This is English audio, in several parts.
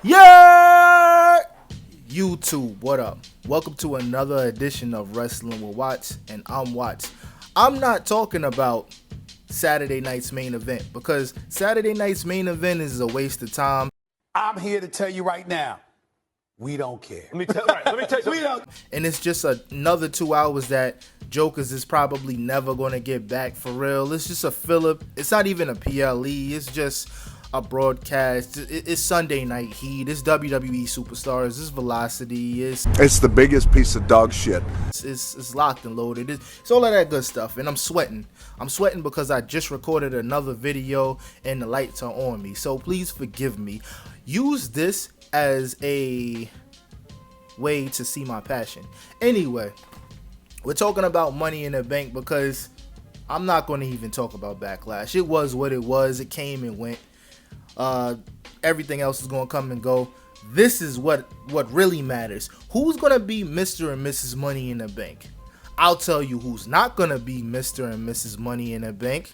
Yeah! YouTube, what up? Welcome to another edition of Wrestling with Watts, and I'm Watts. I'm not talking about Saturday night's main event because Saturday night's main event is a waste of time. I'm here to tell you right now, we don't care. Let me tell you something. We don't. And it's just another 2 hours that Jokers is probably never going to get back for real. It's just a filler. It's not even a PLE. It's just a broadcast. It's Sunday Night Heat. It's WWE Superstars. It's Velocity. It's the biggest piece of dog shit. It's locked and loaded. It's all of that good stuff. And I'm sweating. I'm sweating because I just recorded another video and the lights are on me. So please forgive me. Use this as a way to see my passion. Anyway, we're talking about Money in the Bank because I'm not going to even talk about Backlash. It was what it was. It came and went. Everything else is going to come and go. This is what really matters. Who's going to be Mr. and Mrs. Money in the Bank? I'll tell you who's not going to be Mr. and Mrs. Money in the Bank.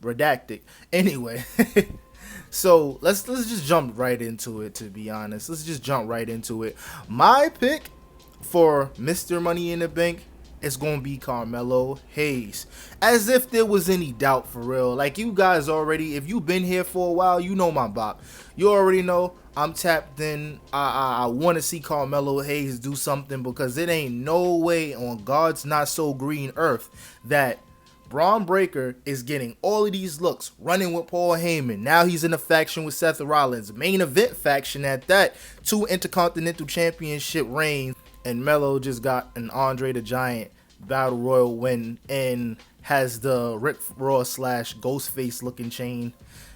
Redacted. Anyway, so let's just jump right into it, to be honest. Let's just jump right into it. My pick for Mr. Money in the Bank is going to be Carmelo Hayes. As if there was any doubt, for real. Like, you guys already, if you've been here for a while, you know my bop. You already know I'm tapped in. I want to see Carmelo Hayes do something because it ain't no way on God's not so green earth that Braun Breaker is getting all of these looks, running with Paul Heyman. Now he's in a faction with Seth Rollins, main event faction at that, 2 Intercontinental Championship reigns, and Melo just got an Andre the Giant Battle Royal win and has the Rick Ross / Ghostface looking chain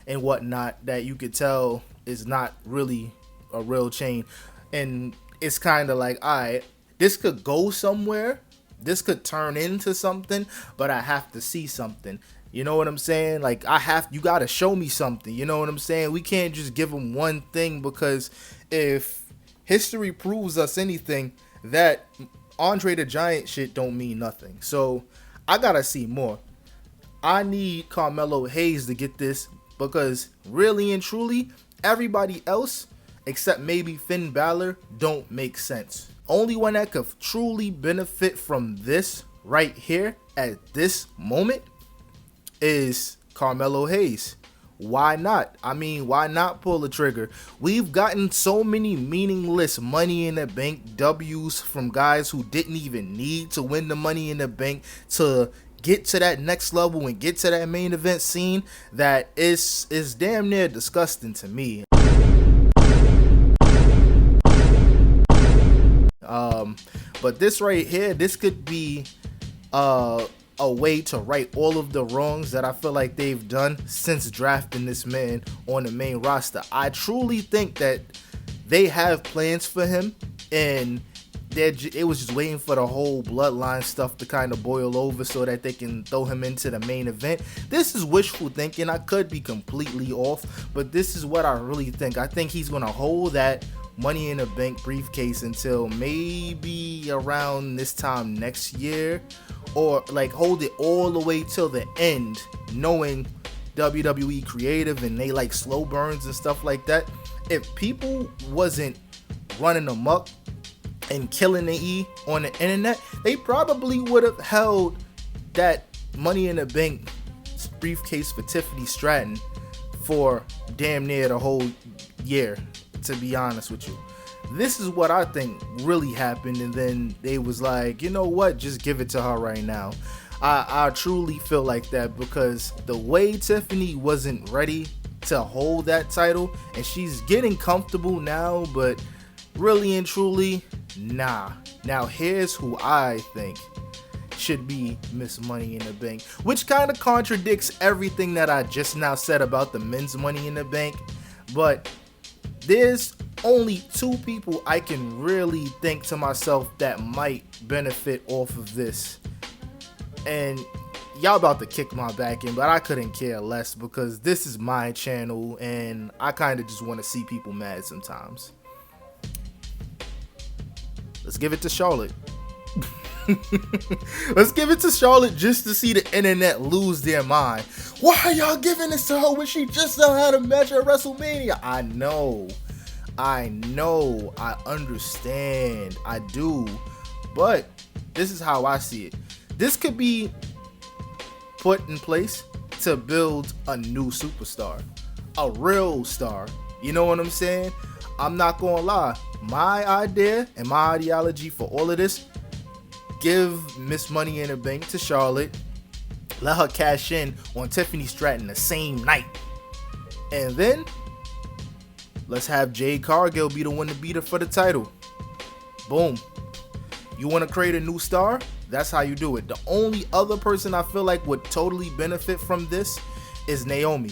and whatnot that you could tell is not really a real chain. And it's kind of like, alright, this could go somewhere. This could turn into something, but I have to see something. You know what I'm saying? Like, you got to show me something. You know what I'm saying? We can't just give them one thing, because if history proves us anything, that Andre the Giant shit don't mean nothing. So I got to see more. I need Carmelo Hayes to get this, because really and truly, everybody else, except maybe Finn Balor, don't make sense. Only one that could truly benefit from this right here at this moment is Carmelo Hayes. Why not? I mean, why not pull the trigger? We've gotten so many meaningless Money in the Bank W's from guys who didn't even need to win the Money in the Bank to get to that next level and get to that main event scene that is damn near disgusting to me. But this right here, this could be a way to right all of the wrongs that I feel like they've done since drafting this man on the main roster. I truly think that they have plans for him, and it was just waiting for the whole bloodline stuff to kind of boil over so that they can throw him into the main event. This is wishful thinking. I could be completely off, but this is what I really think. I think he's going to hold that Money in the Bank briefcase until maybe around this time next year, or like hold it all the way till the end, knowing WWE creative and they like slow burns and stuff like that. If people wasn't running amok and killing the E on the internet, they probably would have held that Money in the Bank briefcase for Tiffany Stratton for damn near the whole year, to be honest with you. This is what I think really happened, and then they was like, you know what, just give it to her right now. I truly feel like that, because the way Tiffany wasn't ready to hold that title, and she's getting comfortable now, but really and truly, nah. Now here's who I think should be Miss Money in the Bank, which kind of contradicts everything that I just now said about the men's Money in the Bank, but there's only 2 people I can really think to myself that might benefit off of this. And y'all about to kick my back in, but I couldn't care less, because this is my channel and I kind of just want to see people mad sometimes. Let's give it to Charlotte. Let's give it to Charlotte just to see the internet lose their mind. Why are y'all giving this to her when she just had a match at WrestleMania? I know. I know, I understand, I do, but this is how I see it. This could be put in place to build a new superstar, a real star. You know what I'm saying? I'm not gonna lie. My idea and my ideology for all of this: give Miss Money in the Bank to Charlotte, let her cash in on Tiffany Stratton the same night, and then let's have Jade Cargill be the one to beat her for the title. Boom. You want to create a new star? That's how you do it. The only other person I feel like would totally benefit from this is Naomi.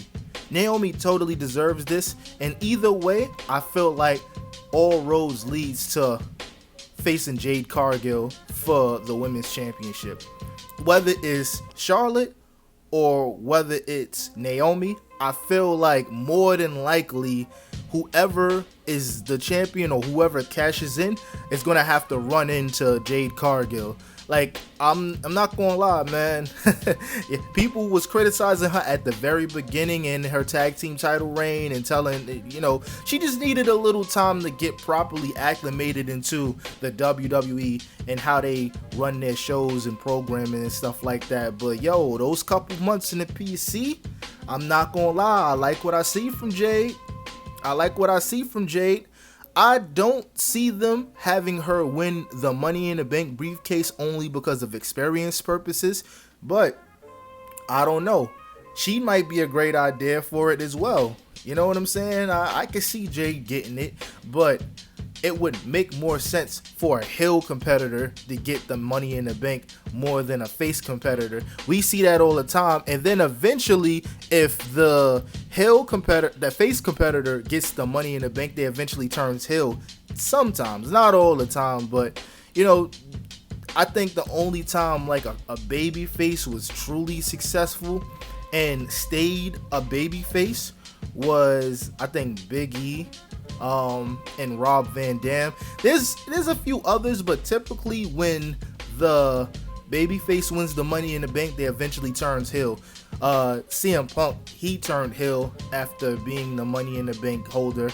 Naomi totally deserves this, and either way, I feel like all roads leads to facing Jade Cargill for the women's championship. Whether it's Charlotte or whether it's Naomi, I feel like more than likely whoever is the champion or whoever cashes in is gonna have to run into Jade Cargill. Like, I'm not gonna lie, man. Yeah, people was criticizing her at the very beginning in her tag team title reign and telling, you know, she just needed a little time to get properly acclimated into the WWE and how they run their shows and programming and stuff like that. But yo, those couple months in the PC, I'm not gonna lie, I like what I see from Jade. I don't see them having her win the Money in the Bank briefcase only because of experience purposes, but I don't know. She might be a great idea for it as well. You know what I'm saying? I can see Jade getting it, but it would make more sense for a heel competitor to get the Money in the Bank more than a face competitor. We see that all the time, and then eventually, if the face competitor gets the Money in the Bank, they eventually turns heel. Sometimes, not all the time, but you know, I think the only time like a baby face was truly successful and stayed a baby face was, I think, Big E and Rob Van Dam. There's a few others, but typically when the babyface wins the Money in the Bank, they eventually turns heel. CM Punk, he turned heel after being the Money in the Bank holder.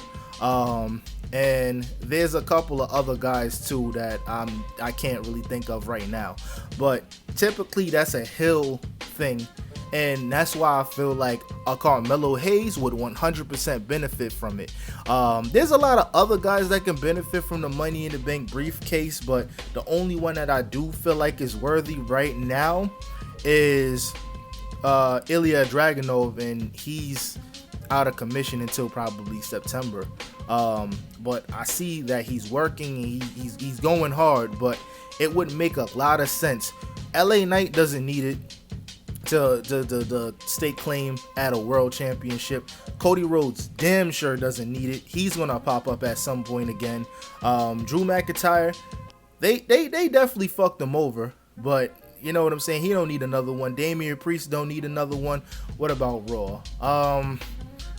And there's a couple of other guys too that I can't really think of right now, but typically that's a heel thing. And that's why I feel like a Carmelo Hayes would 100% benefit from it. There's a lot of other guys that can benefit from the Money in the Bank briefcase, but the only one that I do feel like is worthy right now is Ilya Dragunov, and he's out of commission until probably September. But I see that he's working and he's going hard, but it would make a lot of sense. LA Knight doesn't need it to stake claim at a world championship. Cody Rhodes damn sure doesn't need it. He's gonna pop up at some point again. Drew McIntyre, they definitely fucked him over, but you know what I'm saying, he don't need another one. Damian Priest don't need another one. What about Raw?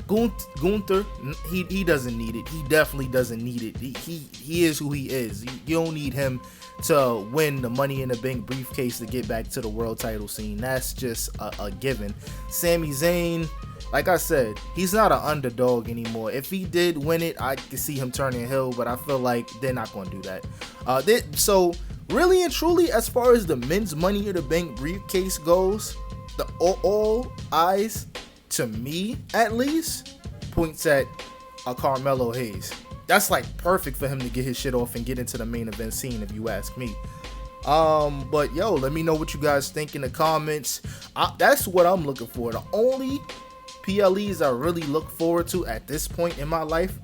Gunther, he doesn't need it. He definitely doesn't need it. He is who he is. You don't need him to win the Money in the Bank briefcase to get back to the world title scene. That's just a given. Sami Zayn, like I said, he's not an underdog anymore. If he did win it, I could see him turning heel, but I feel like they're not going to do that. So really and truly, as far as the men's Money in the Bank briefcase goes, the all eyes, to me at least, points at a Carmelo Hayes. That's like perfect for him to get his shit off and get into the main event scene, if you ask me. But yo, let me know what you guys think in the comments. That's what I'm looking for. The only PLEs I really look forward to at this point in my life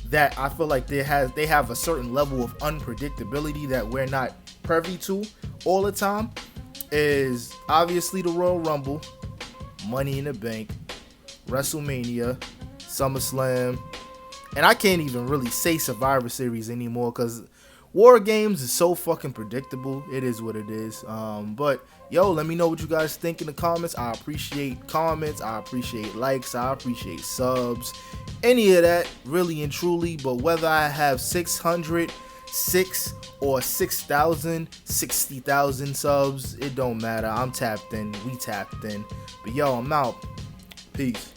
that I feel like they have a certain level of unpredictability that we're not privy to all the time is obviously the Royal Rumble, Money in the Bank, WrestleMania, SummerSlam, and I can't even really say Survivor Series anymore because War Games is so fucking predictable. It is what it is. But yo, let me know what you guys think in the comments. I appreciate comments, I appreciate likes, I appreciate subs, any of that, really and truly. But whether I have 600, 6 or 6,000, 60,000 subs, it don't matter. I'm tapped in, we tapped in. But yo, I'm out. Peace.